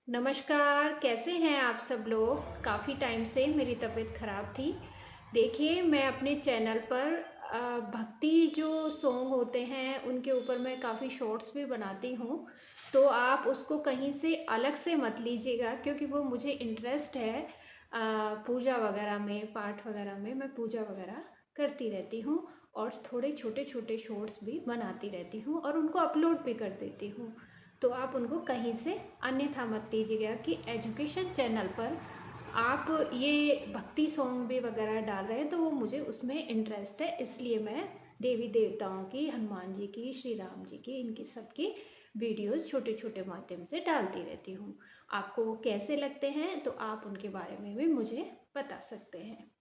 नमस्कार, कैसे हैं आप सब लोग? काफ़ी टाइम से मेरी तबीयत ख़राब थी। देखिए, मैं अपने चैनल पर भक्ति जो सॉन्ग होते हैं, उनके ऊपर मैं काफ़ी शॉर्ट्स भी बनाती हूँ। तो आप उसको कहीं से अलग से मत लीजिएगा क्योंकि वो मुझे इंटरेस्ट है पूजा वगैरह में, पाठ वगैरह में मैं पूजा वगैरह करती रहती हूँ और थोड़े छोटे-छोटे शॉर्ट्स भी बनाती रहती हूँ और उनको अपलोड भी कर देती हूँ। तो आप उनको कहीं से अन्यथा मत लीजिएगा कि एजुकेशन चैनल पर आप ये भक्ति सॉन्ग भी वगैरह डाल रहे हैं, तो वो मुझे उसमें इंटरेस्ट है, इसलिए मैं देवी देवताओं की, हनुमान जी की, श्री राम जी की, इनकी सबकी वीडियोस छोटे छोटे माध्यम से डालती रहती हूँ। आपको वो कैसे लगते हैं तो आप उनके बारे में भी मुझे बता सकते हैं।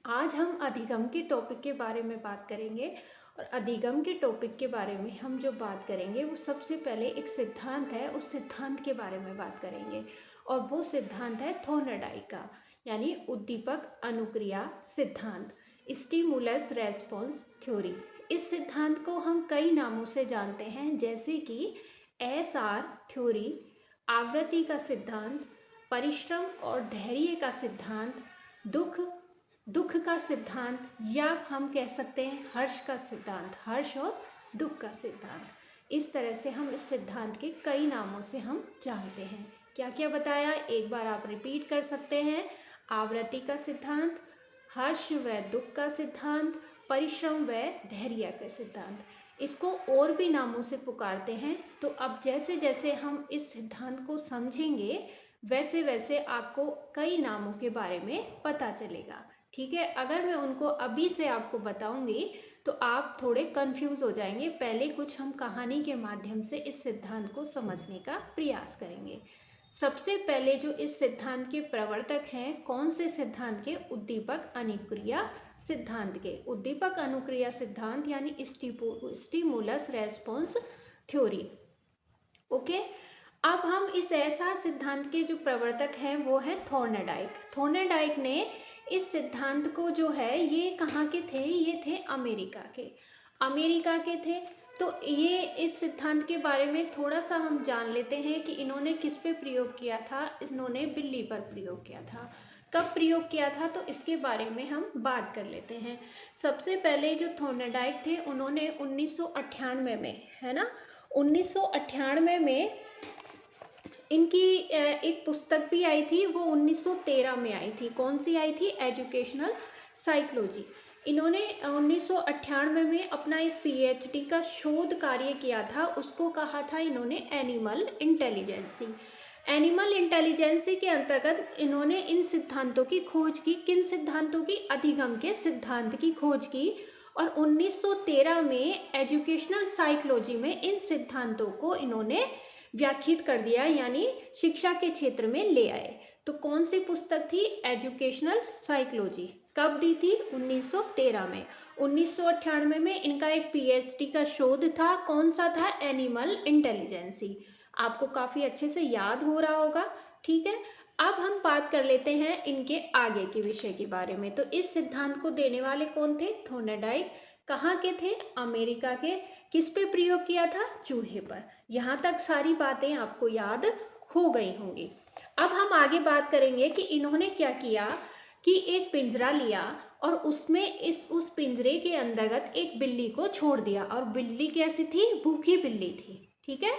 आज हम अधिगम के टॉपिक के बारे में बात करेंगे और अधिगम के टॉपिक के बारे में हम जो बात करेंगे वो सबसे पहले एक सिद्धांत है, उस सिद्धांत के बारे में बात करेंगे और वो सिद्धांत है थॉर्नडाइक का, यानी उद्दीपक अनुक्रिया सिद्धांत, स्टिमुलस रेस्पॉन्स थ्योरी। इस सिद्धांत को हम कई नामों से जानते हैं, जैसे कि एसआर थ्योरी, आवृत्ति का सिद्धांत, परिश्रम और धैर्य का सिद्धांत, दुख दुख का सिद्धांत, या हम कह सकते हैं हर्ष का सिद्धांत, हर्ष और दुख का सिद्धांत। इस तरह से हम इस सिद्धांत के कई नामों से हम जानते हैं। क्या क्या बताया, एक बार आप रिपीट कर सकते हैं। आवृत्ति का सिद्धांत, हर्ष व दुख का सिद्धांत, परिश्रम व धैर्य का सिद्धांत। इसको और भी नामों से पुकारते हैं। तो अब जैसे जैसे हम इस सिद्धांत को समझेंगे वैसे वैसे आपको कई नामों के बारे में पता चलेगा। ठीक है, अगर मैं उनको अभी से आपको बताऊंगी तो आप थोड़े कंफ्यूज हो जाएंगे। पहले कुछ हम कहानी के माध्यम से इस सिद्धांत को समझने का प्रयास करेंगे। सबसे पहले जो इस सिद्धांत के प्रवर्तक हैं, कौन से सिद्धांत के? उद्दीपक अनुक्रिया सिद्धांत के। उद्दीपक अनुक्रिया सिद्धांत यानी स्टिमुलस रेस्पॉन्स थ्योरी। ओके, अब हम इस ऐसा सिद्धांत के जो प्रवर्तक हैं वो है थॉर्नडाइक। थॉर्नडाइक ने इस सिद्धांत को जो है, ये कहाँ के थे? ये थे अमेरिका के, अमेरिका के थे। तो ये इस सिद्धांत के बारे में थोड़ा सा हम जान लेते हैं कि इन्होंने किस पे प्रयोग किया था। इन्होंने बिल्ली पर प्रयोग किया था। कब प्रयोग किया था तो इसके बारे में हम बात कर लेते हैं। सबसे पहले जो थॉर्नडाइक थे उन्होंने 1998 में, है ना, 1998 में इनकी एक पुस्तक भी आई थी, वो 1913 में आई थी। कौन सी आई थी? Educational psychology. इन्होंने 1998 में अपना एक पीएचडी का शोध कार्य किया था, उसको कहा था इन्होंने एनिमल इंटेलिजेंसी। एनिमल इंटेलिजेंसी के अंतर्गत इन्होंने इन सिद्धांतों की खोज की। किन सिद्धांतों की? अधिगम के सिद्धांत की खोज की। और 1913 में एजुकेशनल साइकोलॉजी में इन सिद्धांतों को इन्होंने व्याख्यात कर दिया, यानी शिक्षा के क्षेत्र में ले आए। तो कौन सी पुस्तक थी? Educational psychology. कब दी थी? 1913 में। 1998 में इनका एक पीएचडी का शोध था। कौन सा था? Animal intelligence. आपको काफ़ी अच्छे से याद हो रहा होगा। ठीक है, अब हम बात कर लेते हैं इनके आगे के विषय के बारे में। तो इस सिद्धांत को देने वाले कौन थे? थॉर्नडाइक। कहाँ के थे? अमेरिका के। किस पे प्रयोग किया था? चूहे पर। यहाँ तक सारी बातें आपको याद हो गई होंगी। अब हम आगे बात करेंगे कि इन्होंने क्या किया कि एक पिंजरा लिया और उसमें उस पिंजरे के अंतर्गत एक बिल्ली को छोड़ दिया। और बिल्ली कैसी थी? भूखी बिल्ली थी। ठीक है,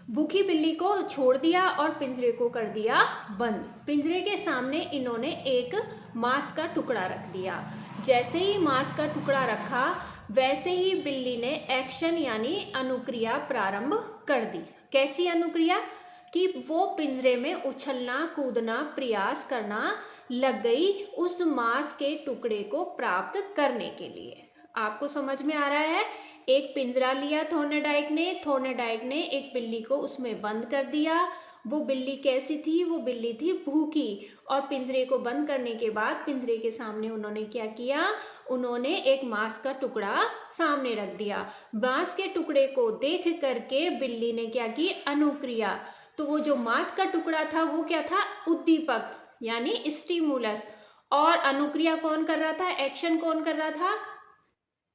भूखी बिल्ली को छोड़ दिया और पिंजरे को कर दिया बंद। पिंजरे के सामने इन्होंने एक मांस का टुकड़ा रख दिया। जैसे ही मांस का टुकड़ा रखा वैसे ही बिल्ली ने एक्शन यानी अनुक्रिया प्रारंभ कर दी। कैसी अनुक्रिया? कि वो पिंजरे में उछलना कूदना प्रयास करना लग गई उस मांस के टुकड़े को प्राप्त करने के लिए। आपको समझ में आ रहा है? एक पिंजरा लिया थॉर्नडाइक ने एक बिल्ली को उसमें बंद कर दिया। वो बिल्ली कैसी थी? वो बिल्ली थी भूखी। और पिंजरे को बंद करने के बाद पिंजरे के सामने उन्होंने क्या किया? उन्होंने एक मांस का टुकड़ा सामने रख दिया। मांस के टुकड़े को देख करके बिल्ली ने क्या की? अनुक्रिया। तो वो जो मांस का टुकड़ा था वो क्या था? उद्दीपक यानी स्टिमुलस। और अनुक्रिया कौन कर रहा था? एक्शन कौन कर रहा था?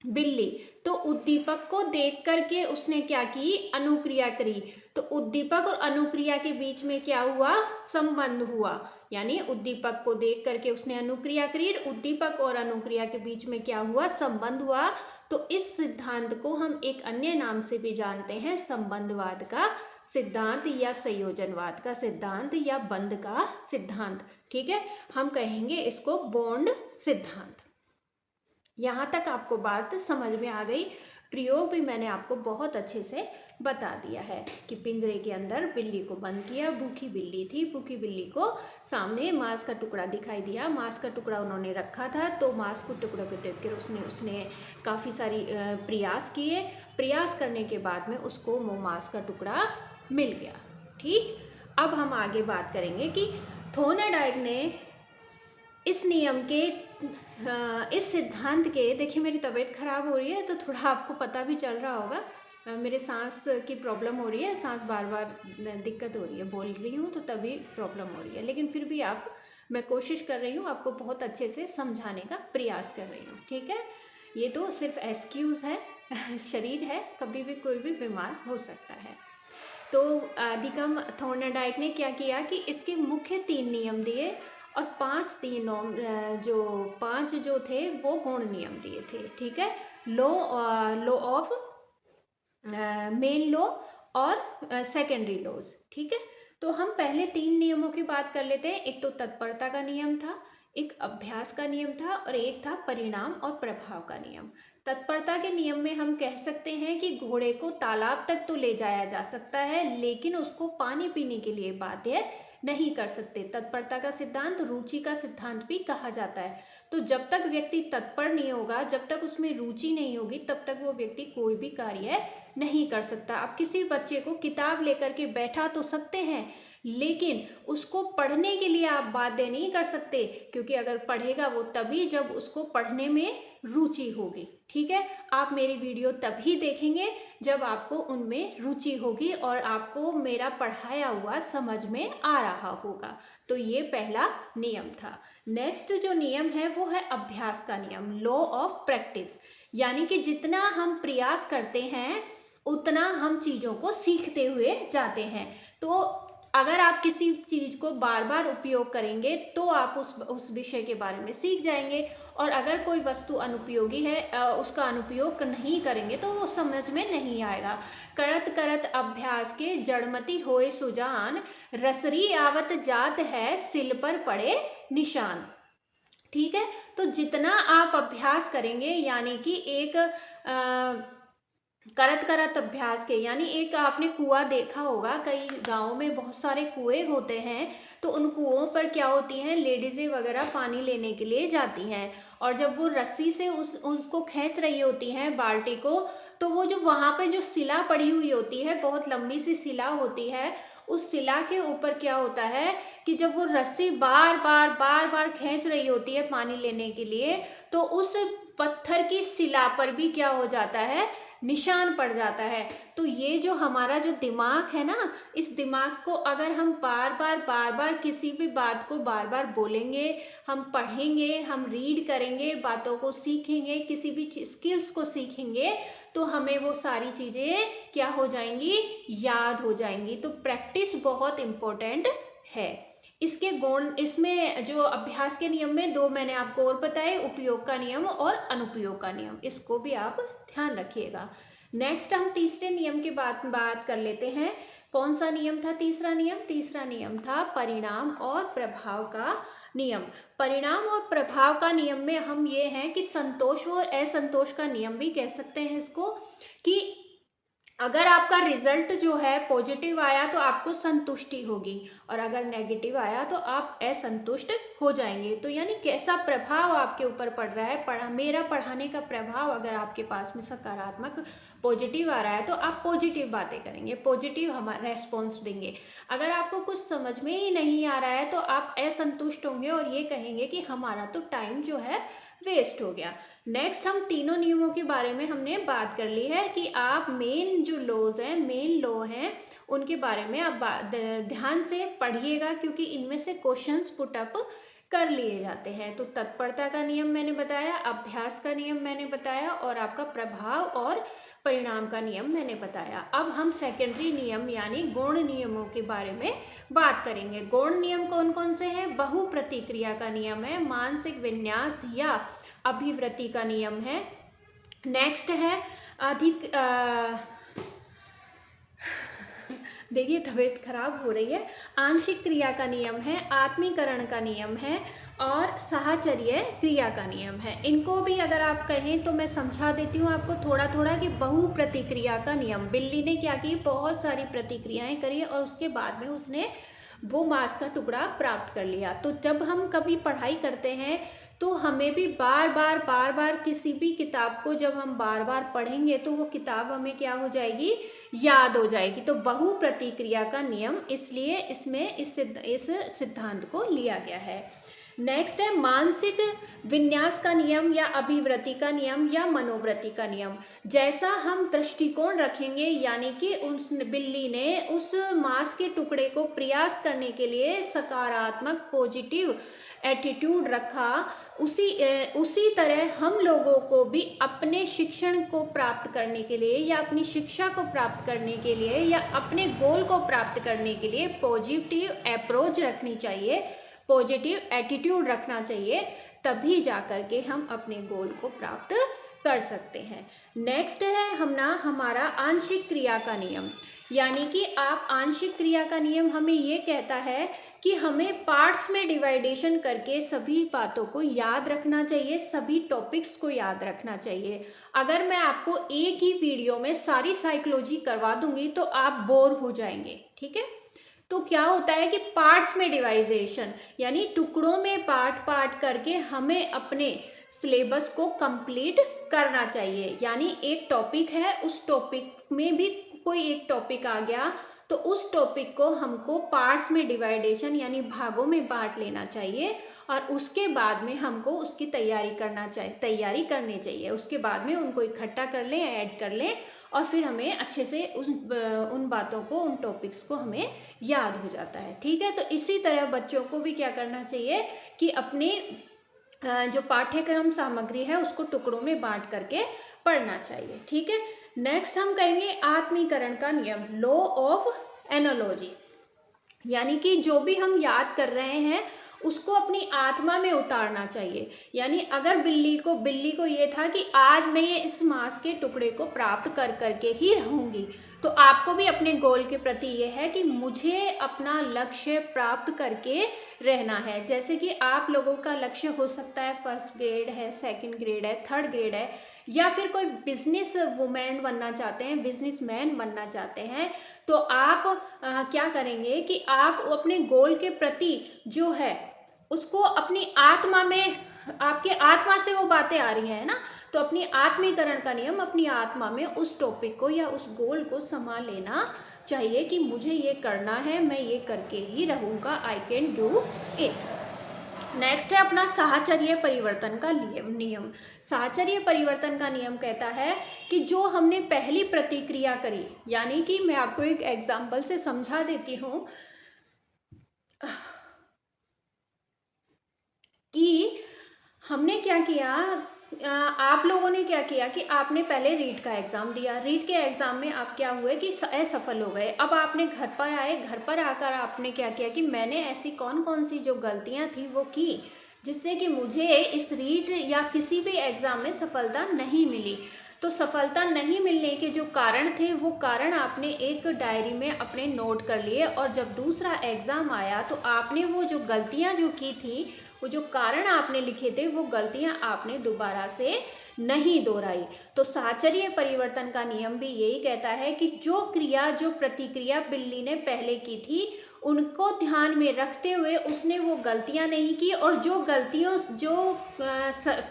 बिल्ली। तो उद्दीपक को देख करके उसने क्या की, अनुक्रिया करी। तो उद्दीपक और अनुक्रिया के बीच में क्या हुआ, संबंध हुआ। यानी उद्दीपक को देख करके उसने अनुक्रिया करी, उद्दीपक और अनुक्रिया के बीच में क्या हुआ, संबंध हुआ। तो इस सिद्धांत को हम एक अन्य नाम से भी जानते हैं, संबंधवाद का सिद्धांत या संयोजनवाद का सिद्धांत या बंध का सिद्धांत। ठीक है, हम कहेंगे इसको बॉन्ड सिद्धांत। यहाँ तक आपको बात समझ में आ गई। प्रयोग भी मैंने आपको बहुत अच्छे से बता दिया है कि पिंजरे के अंदर बिल्ली को बंद किया, भूखी बिल्ली थी, भूखी बिल्ली को सामने मांस का टुकड़ा दिखाई दिया, मांस का टुकड़ा उन्होंने रखा था, तो मांस के टुकड़े को देखकर उसने काफ़ी सारी प्रयास किए, प्रयास करने के बाद में उसको वो मांस का टुकड़ा मिल गया। ठीक, अब हम आगे बात करेंगे कि थॉर्नडाइक ने इस नियम के इस सिद्धांत के, देखिए मेरी तबीयत ख़राब हो रही है तो थोड़ा आपको पता भी चल रहा होगा, मेरे सांस की प्रॉब्लम हो रही है, सांस बार बार दिक्कत हो रही है, बोल रही हूँ तो तभी प्रॉब्लम हो रही है, लेकिन फिर भी मैं कोशिश कर रही हूँ, आपको बहुत अच्छे से समझाने का प्रयास कर रही हूँ। ठीक है, ये तो सिर्फ एक्सक्यूज़ है शरीर है, कभी भी कोई भी बीमार हो सकता है। तो अधिगम थॉर्नडाइक ने क्या किया कि इसके मुख्य 3 नियम दिए और 5 जो थे वो गौण नियम दिए थे। ठीक है, लॉ ऑफ मेन लॉ और सेकेंडरी लॉज। ठीक है, तो हम पहले 3 नियमों की बात कर लेते हैं। एक तो तत्परता का नियम था, एक अभ्यास का नियम था और एक था परिणाम और प्रभाव का नियम। तत्परता के नियम में हम कह सकते हैं कि घोड़े को तालाब तक तो ले जाया जा सकता है, लेकिन उसको पानी पीने के लिए बाध्य नहीं कर सकते। तत्परता का सिद्धांत रुचि का सिद्धांत भी कहा जाता है। तो जब तक व्यक्ति तत्पर नहीं होगा, जब तक उसमें रुचि नहीं होगी, तब तक वो व्यक्ति कोई भी कार्य नहीं कर सकता। आप किसी बच्चे को किताब लेकर के बैठा तो सकते हैं, लेकिन उसको पढ़ने के लिए आप बाध्य नहीं कर सकते, क्योंकि अगर पढ़ेगा वो तभी जब उसको पढ़ने में रुचि होगी। ठीक है, आप मेरी वीडियो तभी देखेंगे जब आपको उनमें रुचि होगी और आपको मेरा पढ़ाया हुआ समझ में आ रहा होगा। तो ये पहला नियम था। नेक्स्ट जो नियम है वो है अभ्यास का नियम, लॉ ऑफ प्रैक्टिस। यानी कि जितना हम प्रयास करते हैं उतना हम चीज़ों को सीखते हुए जाते हैं। तो अगर आप किसी चीज़ को बार बार उपयोग करेंगे तो आप उस विषय के बारे में सीख जाएंगे, और अगर कोई वस्तु अनुपयोगी है, उसका अनुपयोग नहीं करेंगे तो वो समझ में नहीं आएगा। करत करत अभ्यास के जड़मति होए सुजान, रसरी आवत जात है सिल पर पड़े निशान। ठीक है, तो जितना आप अभ्यास करेंगे, यानी कि एक करत करत अभ्यास के, यानी एक आपने कुआं देखा होगा, कई गाँव में बहुत सारे कुएं होते हैं, तो उन कुओं पर क्या होती हैं, लेडीज़ें वगैरह पानी लेने के लिए जाती हैं, और जब वो रस्सी से उसको खींच रही होती हैं बाल्टी को, तो वो जो वहाँ पे जो सिला पड़ी हुई होती है, बहुत लंबी सी सिला होती है, उस सिला के ऊपर क्या होता है कि जब वो रस्सी बार बार खींच रही होती है पानी लेने के लिए, तो उस पत्थर की सिला पर भी क्या हो जाता है, निशान पड़ जाता है। तो ये जो हमारा जो दिमाग है ना, इस दिमाग को अगर हम बार बार किसी भी बात को बार बार बोलेंगे, हम पढ़ेंगे, हम रीड करेंगे, बातों को सीखेंगे, किसी भी स्किल्स को सीखेंगे, तो हमें वो सारी चीज़ें क्या हो जाएंगी, याद हो जाएंगी। तो प्रैक्टिस बहुत इम्पोर्टेंट है। इसके गुण, इसमें जो अभ्यास के नियम में 2 मैंने आपको और बताए, उपयोग का नियम और अनुपयोग का नियम, इसको भी आप ध्यान रखिएगा। नेक्स्ट हम तीसरे नियम की बात कर लेते हैं। कौन सा नियम था तीसरा नियम? तीसरा नियम था परिणाम और प्रभाव का नियम। परिणाम और प्रभाव का नियम में हम ये हैं कि संतोष और असंतोष का नियम भी कह सकते हैं इसको, कि अगर आपका रिजल्ट जो है पॉजिटिव आया तो आपको संतुष्टि होगी, और अगर नेगेटिव आया तो आप असंतुष्ट हो जाएंगे। तो यानी कैसा प्रभाव आपके ऊपर पड़ रहा है, मेरा पढ़ाने का प्रभाव अगर आपके पास में सकारात्मक पॉजिटिव आ रहा है तो आप पॉजिटिव बातें करेंगे, पॉजिटिव हमारा रेस्पॉन्स देंगे। अगर आपको कुछ समझ में ही नहीं आ रहा है तो आप असंतुष्ट होंगे और ये कहेंगे कि हमारा तो टाइम जो है वेस्ट हो गया। नेक्स्ट हम तीनों नियमों के बारे में हमने बात कर ली है कि आप मेन जो लॉज हैं, मेन लॉ हैं, उनके बारे में आप ध्यान से पढ़िएगा, क्योंकि इनमें से क्वेश्चंस पुटअप कर लिए जाते हैं। तो तत्परता का नियम मैंने बताया, अभ्यास का नियम मैंने बताया और आपका प्रभाव और परिणाम का नियम मैंने बताया। अब हम सेकेंडरी नियम यानी गौण नियमों के बारे में बात करेंगे। गौण नियम कौन कौन से हैं? बहु प्रतिक्रिया का नियम है, मानसिक विन्यास या अभिवृत्ति का नियम है। नेक्स्ट है अधिक देखिए तबीयत खराब हो रही है। आंशिक क्रिया का नियम है, आत्मीकरण का नियम है और साहचर्य क्रिया का नियम है। इनको भी अगर आप कहें तो मैं समझा देती हूँ आपको थोड़ा थोड़ा कि बहु प्रतिक्रिया का नियम, बिल्ली ने क्या की, बहुत सारी प्रतिक्रियाएं करी और उसके बाद में उसने वो मांस का टुकड़ा प्राप्त कर लिया। तो जब हम कभी पढ़ाई करते हैं तो हमें भी बार बार किसी भी किताब को जब हम बार बार पढ़ेंगे तो वो किताब हमें क्या हो जाएगी, याद हो जाएगी। तो बहु प्रतिक्रिया का नियम, इसलिए इसमें इस सिद्धांत को लिया गया है। नेक्स्ट है मानसिक विन्यास का नियम या अभिवृत्ति का नियम या मनोवृत्ति का नियम। जैसा हम दृष्टिकोण रखेंगे, यानी कि उस बिल्ली ने उस मांस के टुकड़े को प्रयास करने के लिए सकारात्मक पॉजिटिव एटीट्यूड रखा, उसी तरह हम लोगों को भी अपने शिक्षण को प्राप्त करने के लिए या अपनी शिक्षा को प्राप्त करने के लिए या अपने गोल को प्राप्त करने के लिए पॉजिटिव अप्रोच रखनी चाहिए, पॉजिटिव एटीट्यूड रखना चाहिए, तभी जा कर के हम अपने गोल को प्राप्त कर सकते हैं। नेक्स्ट है हमारा आंशिक क्रिया का नियम, यानी कि आप आंशिक क्रिया का नियम हमें ये कहता है कि हमें पार्ट्स में डिवाइडेशन करके सभी बातों को याद रखना चाहिए, सभी टॉपिक्स को याद रखना चाहिए। अगर मैं आपको एक ही वीडियो में सारी साइकोलॉजी करवा दूंगी तो आप बोर हो जाएंगे, ठीक है। तो क्या होता है कि पार्ट्स में डिवाइडेशन यानी टुकड़ों में पार्ट करके हमें अपने सिलेबस को कंप्लीट करना चाहिए। यानी एक टॉपिक है, उस टॉपिक में भी कोई एक टॉपिक आ गया तो उस टॉपिक को हमको पार्ट्स में डिवाइडेशन यानी भागों में बांट लेना चाहिए और उसके बाद में हमको उसकी तैयारी करनी चाहिए। उसके बाद में उनको इकट्ठा कर लें, ऐड कर लें और फिर हमें अच्छे से उन बातों को, उन टॉपिक्स को हमें याद हो जाता है, ठीक है। तो इसी तरह बच्चों को भी क्या करना चाहिए कि अपने जो पाठ्यक्रम सामग्री है उसको टुकड़ों में बांट करके पढ़ना चाहिए, ठीक है। नेक्स्ट हम कहेंगे आत्मीकरण का नियम, लॉ ऑफ एनालॉजी, यानी कि जो भी हम याद कर रहे हैं उसको अपनी आत्मा में उतारना चाहिए। यानी अगर बिल्ली को ये था कि आज मैं ये इस मांस के टुकड़े को प्राप्त कर करके ही रहूंगी, तो आपको भी अपने गोल के प्रति ये है कि मुझे अपना लक्ष्य प्राप्त करके रहना है। जैसे कि आप लोगों का लक्ष्य हो सकता है फर्स्ट ग्रेड है, सेकंड ग्रेड है, थर्ड ग्रेड है, या फिर कोई बिजनेस वुमेन बनना चाहते हैं, बिजनेसमैन बनना चाहते हैं, तो आप क्या करेंगे कि आप अपने गोल के प्रति जो है उसको अपनी आत्मा में, आपके आत्मा से वो बातें आ रही है ना, तो अपनी आत्मीकरण का नियम, अपनी आत्मा में उस टॉपिक को या उस गोल को समा लेना चाहिए कि मुझे ये करना है, मैं ये करके ही रहूँगा, I can do it. Next है अपना साहचर्य परिवर्तन का नियम। साहचर्य परिवर्तन का नियम कहता है कि जो हमने पहली प्रतिक्रिया करी, यानी कि मैं आपको एक एग्जांपल से समझा देती हूँ कि हमने क्या किया, आप लोगों ने क्या किया कि आपने पहले रीट का एग्ज़ाम दिया, रीट के एग्ज़ाम में आप क्या हुए कि असफल हो गए। अब आपने घर पर आए, घर पर आकर आपने क्या किया कि मैंने ऐसी कौन कौन सी जो गलतियां थी वो की जिससे कि मुझे इस रीट या किसी भी एग्ज़ाम में सफलता नहीं मिली। तो सफलता नहीं मिलने के जो कारण थे वो कारण आपने एक डायरी में अपने नोट कर लिए और जब दूसरा एग्ज़ाम आया तो आपने वो जो गलतियां जो की थी, वो जो कारण आपने लिखे थे, वो गलतियां आपने दोबारा से नहीं दोहराई। तो साहचर्य परिवर्तन का नियम भी यही कहता है कि जो प्रतिक्रिया बिल्ली ने पहले की थी उनको ध्यान में रखते हुए उसने वो गलतियां नहीं की और जो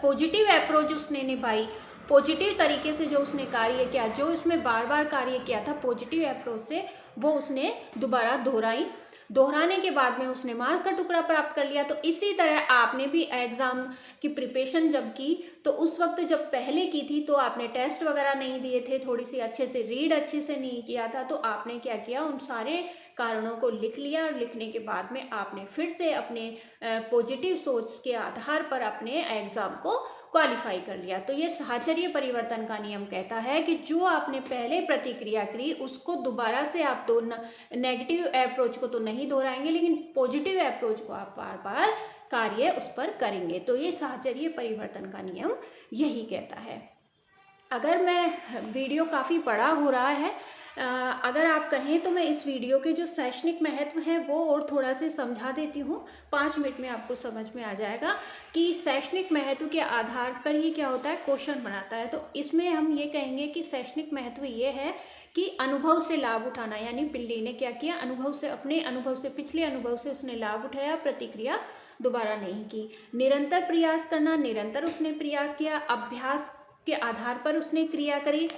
पॉजिटिव अप्रोच उसने निभाई, पॉजिटिव तरीके से जो उसने कार्य किया, जो उसमें बार बार कार्य किया था पॉजिटिव अप्रोच से, वो उसने दोबारा दोहराई। दोहराने के बाद में उसने मार्क्स का टुकड़ा प्राप्त कर लिया। तो इसी तरह आपने भी एग्ज़ाम की प्रिपरेशन जब की तो उस वक्त जब पहले की थी तो आपने टेस्ट वगैरह नहीं दिए थे, थोड़ी सी अच्छे से रीड अच्छे से नहीं किया था, तो आपने क्या किया, उन सारे कारणों को लिख लिया और लिखने के बाद में आपने फिर से अपने पॉजिटिव सोच के आधार पर अपने एग्ज़ाम को क्वालिफाई कर लिया। तो ये साहचर्य परिवर्तन का नियम कहता है कि जो आपने पहले प्रतिक्रिया करी उसको दोबारा से आप दो नेगेटिव अप्रोच को तो नहीं दोहराएंगे, लेकिन पॉजिटिव अप्रोच को आप बार बार कार्य उस पर करेंगे। तो ये साहचर्य परिवर्तन का नियम यही कहता है। अगर मैं वीडियो काफ़ी बड़ा हो रहा है, अगर आप कहें तो मैं इस वीडियो के जो शैक्षणिक महत्व हैं वो और थोड़ा से समझा देती हूँ। 5 मिनट में आपको समझ में आ जाएगा कि शैक्षणिक महत्व के आधार पर ही क्या होता है, क्वेश्चन बनाता है। तो इसमें हम ये कहेंगे कि शैक्षणिक महत्व ये है कि अनुभव से लाभ उठाना, यानी बिल्ली ने क्या किया, अनुभव से, अपने अनुभव से, पिछले अनुभव से उसने लाभ उठाया, प्रतिक्रिया दोबारा नहीं की। निरंतर प्रयास करना, निरंतर उसने प्रयास किया, अभ्यास के आधार पर उसने क्रिया करी,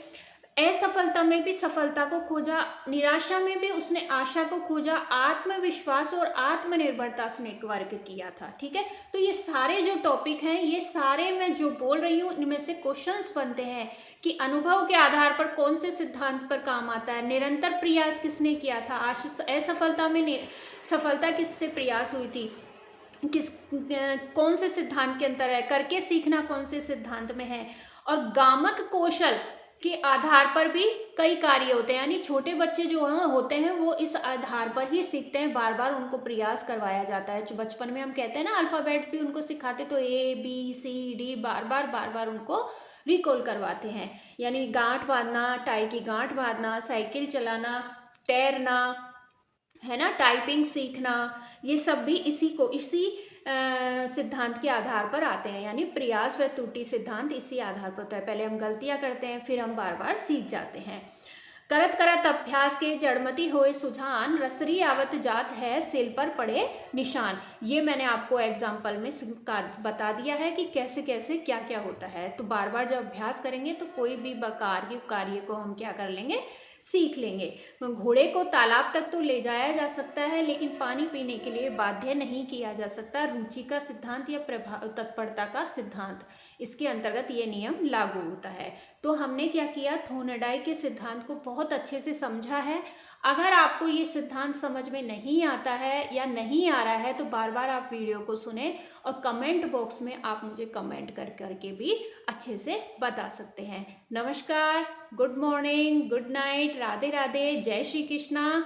असफलता में भी सफलता को खोजा, निराशा में भी उसने आशा को खोजा, आत्मविश्वास और आत्मनिर्भरता उसने एक वर्ग किया था। ठीक है, तो ये सारे जो टॉपिक हैं, ये सारे मैं जो बोल रही हूँ इनमें से क्वेश्चंस बनते हैं कि अनुभव के आधार पर कौन से सिद्धांत पर काम आता है, निरंतर प्रयास किसने किया था, असफलता में सफलता किससे प्रयास हुई थी, किस कौन से सिद्धांत के अंतर है, करके सीखना कौन से सिद्धांत में है, और गामक कौशल के आधार पर भी कई कार्य होते हैं, यानी छोटे बच्चे जो होते हैं वो इस आधार पर ही सीखते हैं, बार बार उनको प्रयास करवाया जाता है। जो बचपन में हम कहते हैं ना अल्फ़ाबेट भी उनको सिखाते, तो ABCD बार बार उनको रिकॉल करवाते हैं। यानी गांठ बांधना, टाई की गांठ बांधना, साइकिल चलाना, तैरना, है ना, टाइपिंग सीखना, ये सब भी इसी सिद्धांत के आधार पर आते हैं। यानी प्रयास व त्रुटि सिद्धांत इसी आधार पर होता है। पहले हम गलतियां करते हैं, फिर हम बार बार सीख जाते हैं। करत करत अभ्यास के जड़मति होए सुजान, रसरी आवत जात है सिल पर पड़े निशान। ये मैंने आपको एग्जाम्पल में बता दिया है कि कैसे कैसे क्या क्या होता है। तो बार बार जब अभ्यास करेंगे तो कोई भी कार्य को हम क्या कर लेंगे, सीख लेंगे। घोड़े को तालाब तक तो ले जाया जा सकता है, लेकिन पानी पीने के लिए बाध्य नहीं किया जा सकता। रुचि का सिद्धांत या तत्परता का सिद्धांत, इसके अंतर्गत ये नियम लागू होता है। तो हमने क्या किया, थोर्नडाई के सिद्धांत को बहुत अच्छे से समझा है। अगर आपको ये सिद्धांत समझ में नहीं आता है या नहीं आ रहा है तो बार बार आप वीडियो को सुने और कमेंट बॉक्स में आप मुझे कमेंट करके भी अच्छे से बता सकते हैं। नमस्कार, good morning, good night, Radhe Radhe, जय श्री कृष्णा।